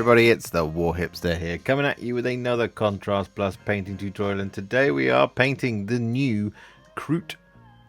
everybody, it's the Warhipster here, coming at you with another Contrast Plus painting tutorial, and today we are painting the new Kroot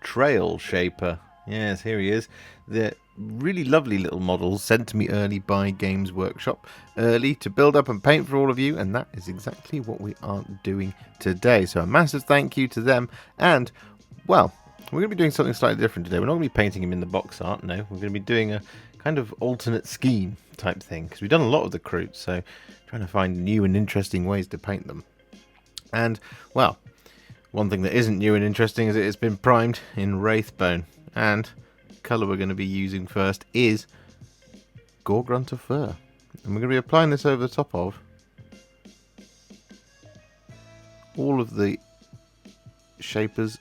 Trail Shaper. Yes, here he is. The really lovely little models sent to me early by Games Workshop, early to build up and paint for all of you, and that is exactly what we are doing today. So a massive thank you to them, and, well, we're going to be doing something slightly different today. We're not going to be painting him in the box art, no. We're going to be doing a kind of alternate scheme type thing, because we've done a lot of the Kroots, so trying to find new and interesting ways to paint them. And, well, one thing that isn't new and interesting is it has been primed in Wraithbone, and the colour we're going to be using first is Gore-Grunta Fur. And we're going to be applying this over the top of all of the Shaper's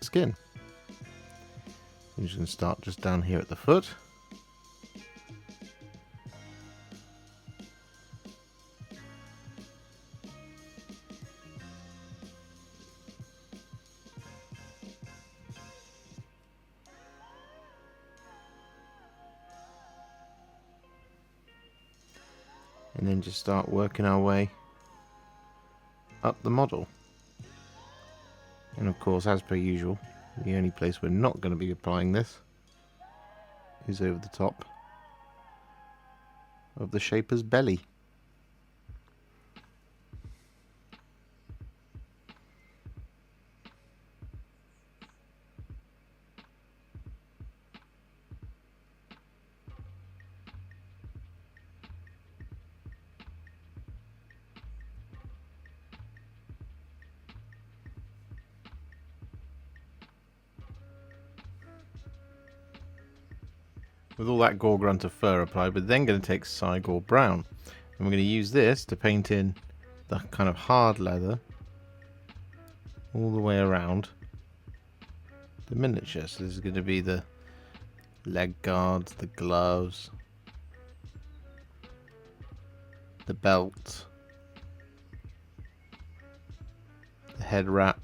skin. I'm just going to start just down here at the foot. And then just start working our way up the model. And of course, as per usual, the only place we're not going to be applying this is over the top of the Shaper's belly. With all that Gore-Grunta Fur applied, we're then going to take Cygor Brown, and we're going to use this to paint in the kind of hard leather all the way around the miniature. So this is going to be the leg guards, the gloves, the belt, the head wrap,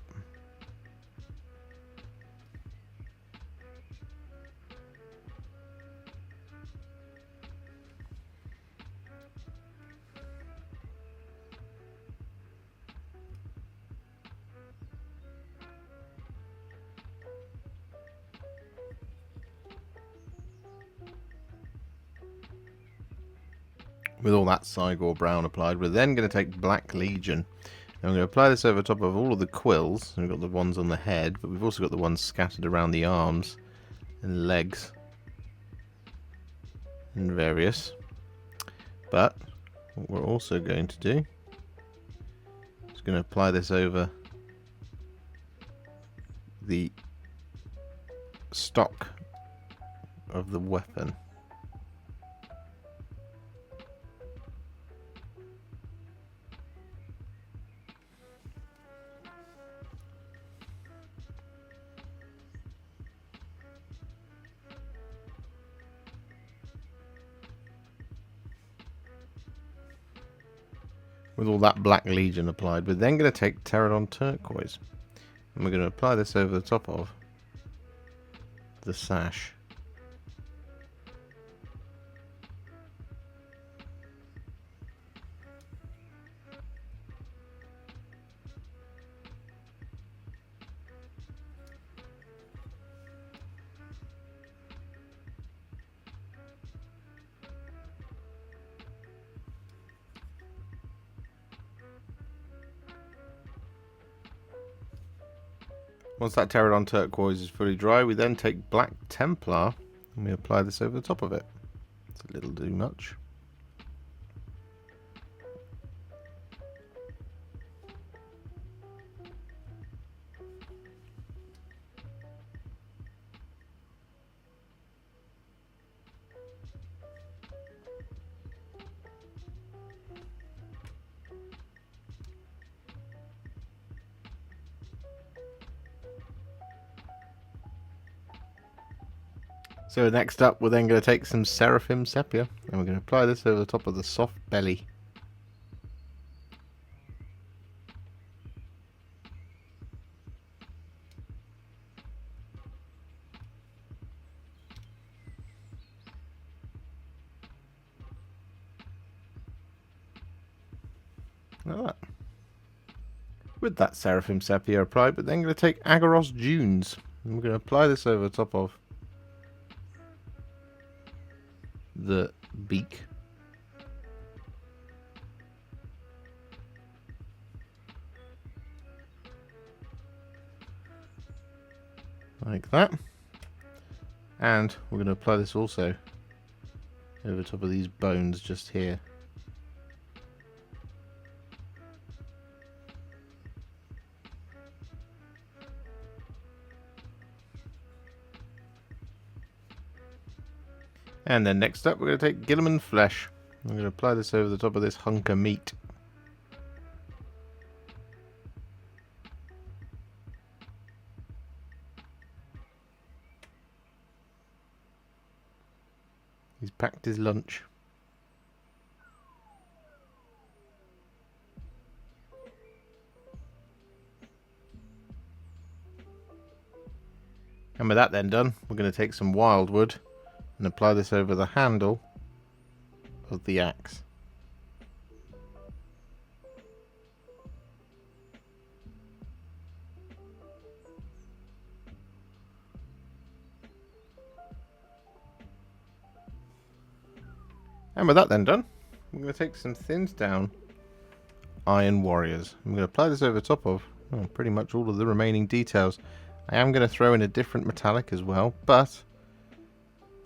With all that Cygor Brown applied, we're then going to take Black Legion. And we're going to apply this over top of all of the quills. We've got the ones on the head, but we've also got the ones scattered around the arms and legs and various. But what we're also going to do is going to apply this over the stock of the weapon. With all that Black Legion applied, we're then going to take Terradon Turquoise, and we're going to apply this over the top of the sash. Once that Terradon Turquoise is fully dry, we then take Black Templar and we apply this over the top of it. It's a little too much. So next up, we're then going to take some Seraphim Sepia, and we're going to apply this over the top of the soft belly. Like that. With that Seraphim Sepia applied, but then going to take Aggaros Dunes. And we're going to apply this over the top of the beak. Like that. And we're going to apply this also over the top of these bones just here. And then next up we're going to take Guilliman Flesh. I'm going to apply this over the top of this hunk of meat. He's packed his lunch. And with that then done, we're going to take some Wyldwood and apply this over the handle of the axe. And with that then done, I'm going to take some thinned down Iron Warriors. I'm going to apply this over the top of pretty much all of the remaining details. I am going to throw in a different metallic as well, but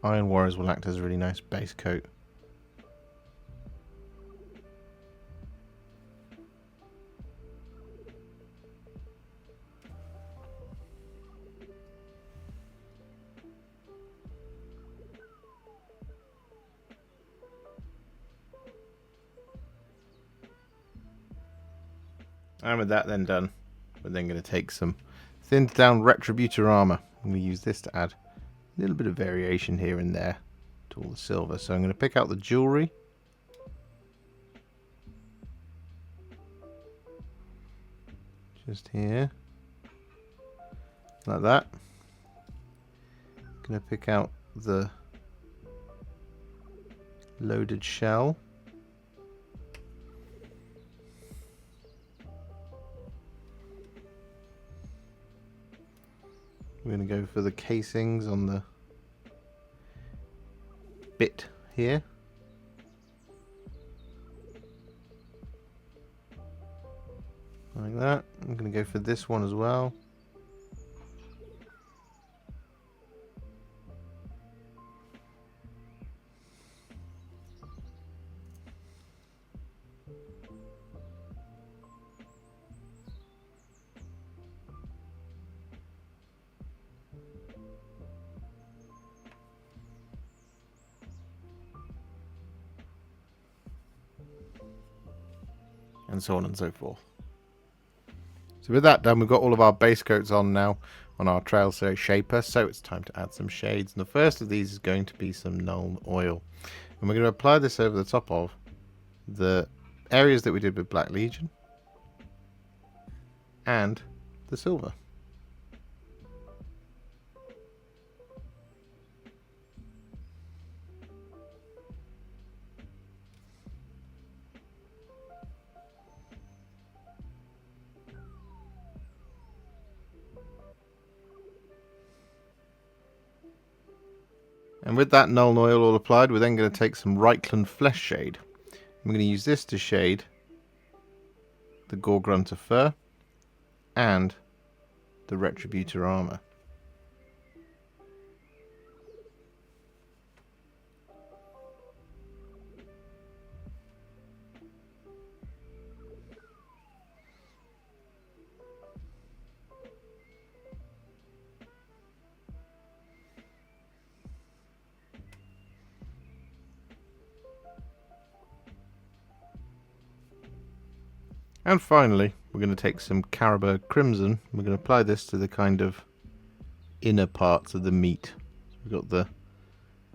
Iron Warriors will act as a really nice base coat. And with that then done, we're then going to take some thinned down Retributor Armour. I'm going to use this to add a little bit of variation here and there to all the silver. So I'm going to pick out the jewellery. Just here. Like that. Going to pick out the loaded shell. We're going to go for the casings on the bit here. Like that. I'm going to go for this one as well. And so on and so forth. So with that done, we've got all of our base coats on now on our Trail Shaper, so it's time to add some shades. And the first of these is going to be some Nuln Oil. And we're going to apply this over the top of the areas that we did with Black Legion and the silver. And with that Nuln Oil all applied, we're then going to take some Reikland Fleshshade. We're going to use this to shade the Gore-Grunta Fur and the Retributor Armour. And finally, we're going to take some Carroburg Crimson. We're going to apply this to the kind of inner parts of the meat. So we've got the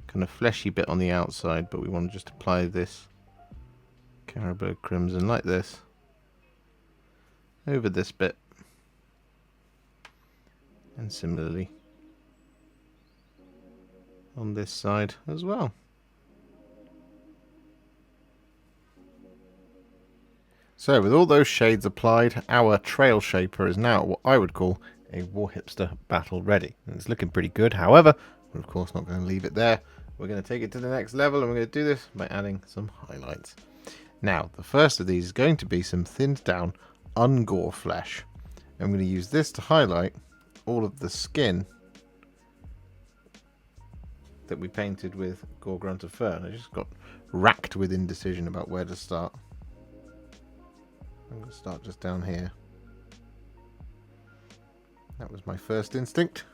kind of fleshy bit on the outside, but we want to just apply this Carroburg Crimson like this over this bit. And similarly on this side as well. So with all those shades applied, our Trail Shaper is now what I would call a Warhipster battle ready. And it's looking pretty good. However, we're of course not going to leave it there. We're going to take it to the next level, and we're going to do this by adding some highlights. Now, the first of these is going to be some thinned down Ungor Flesh. I'm going to use this to highlight all of the skin that we painted with Gore-Grunta Fur. I just got racked with indecision about where to start. I'm going to start just down here. That was my first instinct.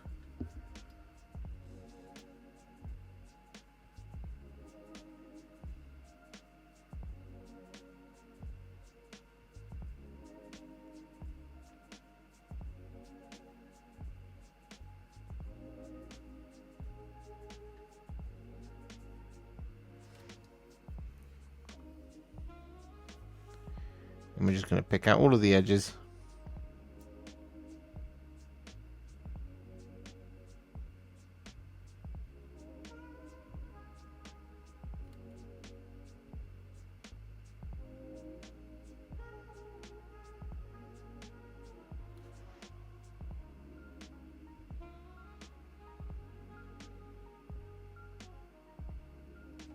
And we're just going to pick out all of the edges.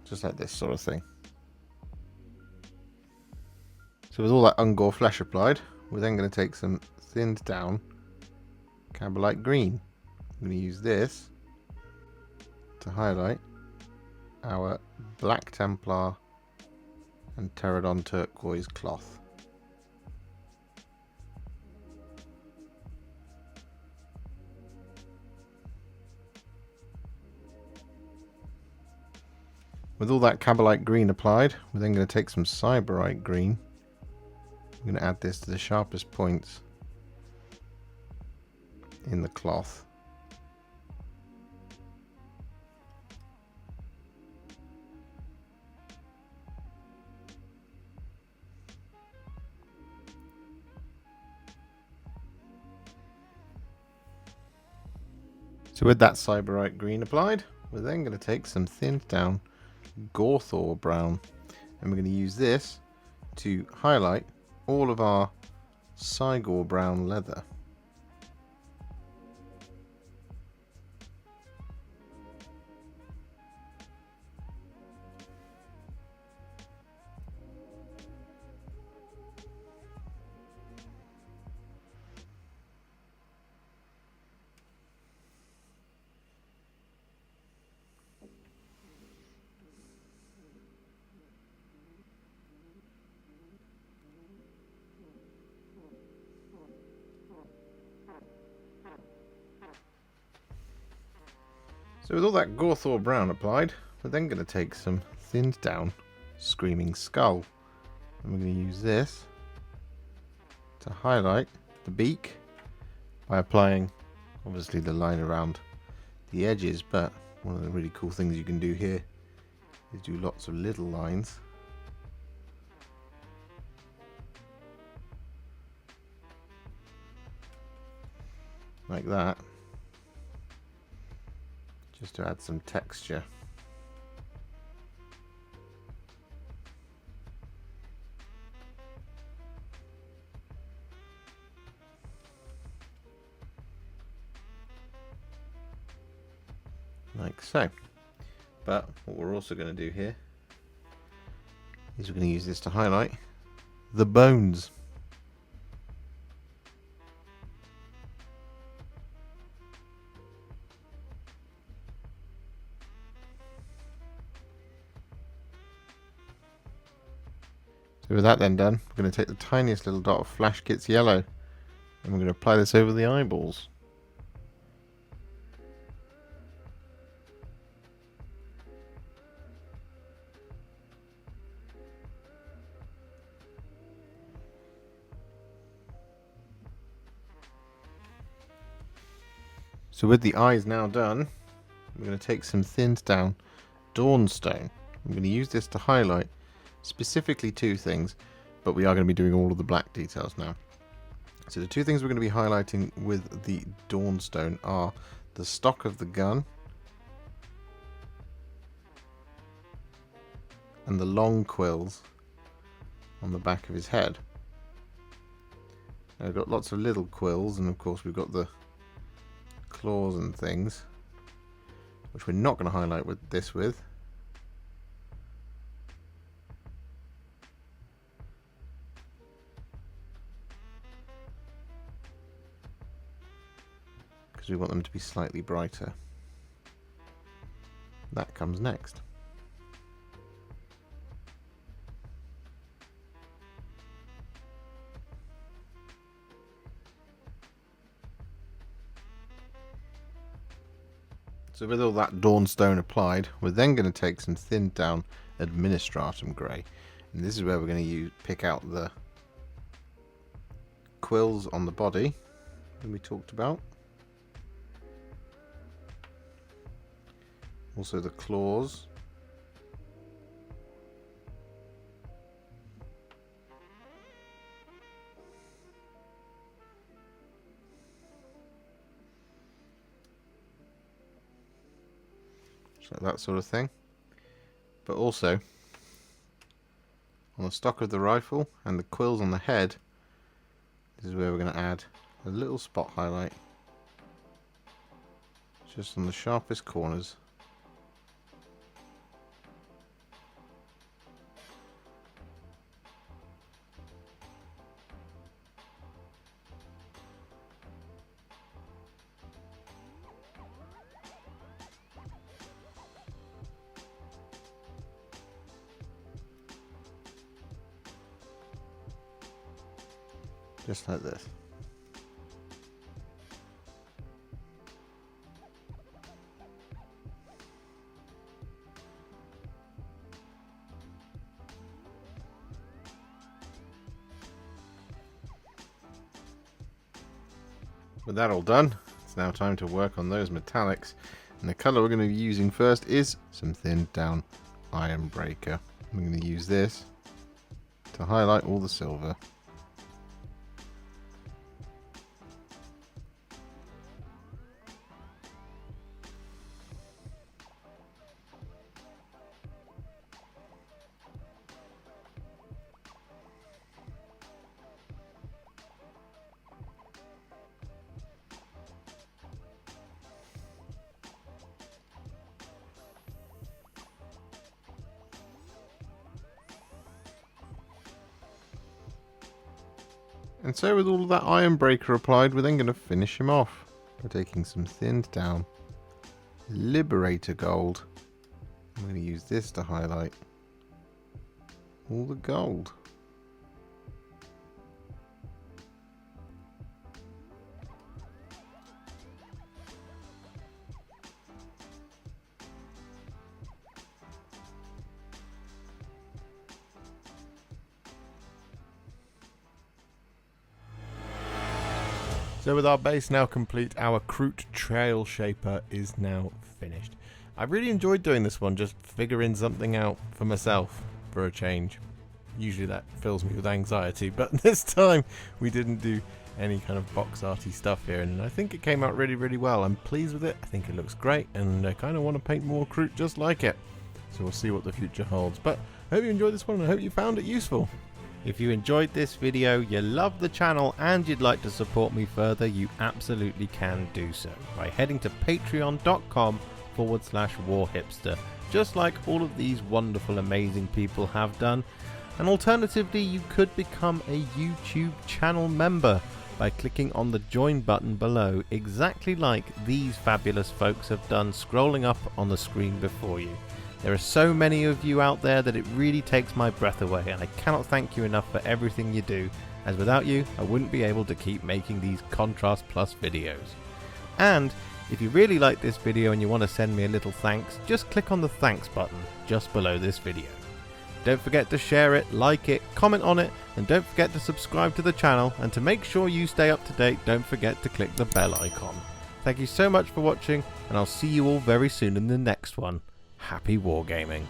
Just like this sort of thing. So with all that Ungor Flesh applied, we're then going to take some thinned down Kabalite Green. I'm going to use this to highlight our Black Templar and Terradon Turquoise cloth. With all that Kabalite Green applied, we're then going to take some Sybarite Green. I'm going to add this to the sharpest points in the cloth. So with that Sybarite Green applied, we're then going to take some thinned down Gorthor Brown, and we're going to use this to highlight all of our Cygor Brown leather. So with all that Gorthor Brown applied, we're then going to take some thinned down Screaming Skull. And we're going to use this to highlight the beak by applying obviously the line around the edges, but one of the really cool things you can do here is do lots of little lines. Like that. Just to add some texture. Like so. But what we're also going to do here is we're going to use this to highlight the bones. So with that then done, we're going to take the tiniest little dot of Flash Gitz yellow and we're going to apply this over the eyeballs. So with the eyes now done, we're going to take some thinned down Dawnstone. I'm going to use this to highlight specifically two things, but we are going to be doing all of the black details now. So the two things we're going to be highlighting with the Dawnstone are the stock of the gun and the long quills on the back of his head. We've got lots of little quills, and of course we've got the claws and things, which we're not going to highlight with this with. Because we want them to be slightly brighter. That comes next. So with all that Dawnstone applied, we're then going to take some thinned down Administratum Grey. And this is where we're going to pick out the quills on the body that we talked about. Also the claws. So that sort of thing. But also on the stock of the rifle and the quills on the head, this is where we're going to add a little spot highlight just on the sharpest corners. Just like this. With that all done, it's now time to work on those metallics. And the colour we're going to be using first is some thinned down Iron Breaker. I'm going to use this to highlight all the silver. And so with all of that Iron Breaker applied, we're then going to finish him off by taking some thinned down Liberator Gold. I'm going to use this to highlight all the gold. So with our base now complete, our Kroot Trail Shaper is now finished. I really enjoyed doing this one, just figuring something out for myself for a change. Usually that fills me with anxiety, but this time we didn't do any kind of box arty stuff here, and I think it came out really, really well. I'm pleased with it. I think it looks great, and I kind of want to paint more Kroot just like it. So we'll see what the future holds. But I hope you enjoyed this one, and I hope you found it useful. If you enjoyed this video, you love the channel, and you'd like to support me further, you absolutely can do so by heading to patreon.com/warhipster, just like all of these wonderful, amazing people have done. And alternatively, you could become a YouTube channel member by clicking on the join button below, exactly like these fabulous folks have done, scrolling up on the screen before you. There are so many of you out there that it really takes my breath away, and I cannot thank you enough for everything you do, as without you I wouldn't be able to keep making these Contrast Plus videos. And if you really like this video and you want to send me a little thanks, just click on the thanks button just below this video. Don't forget to share it, like it, comment on it, and don't forget to subscribe to the channel, and to make sure you stay up to date, don't forget to click the bell icon. Thank you so much for watching, and I'll see you all very soon in the next one. Happy wargaming.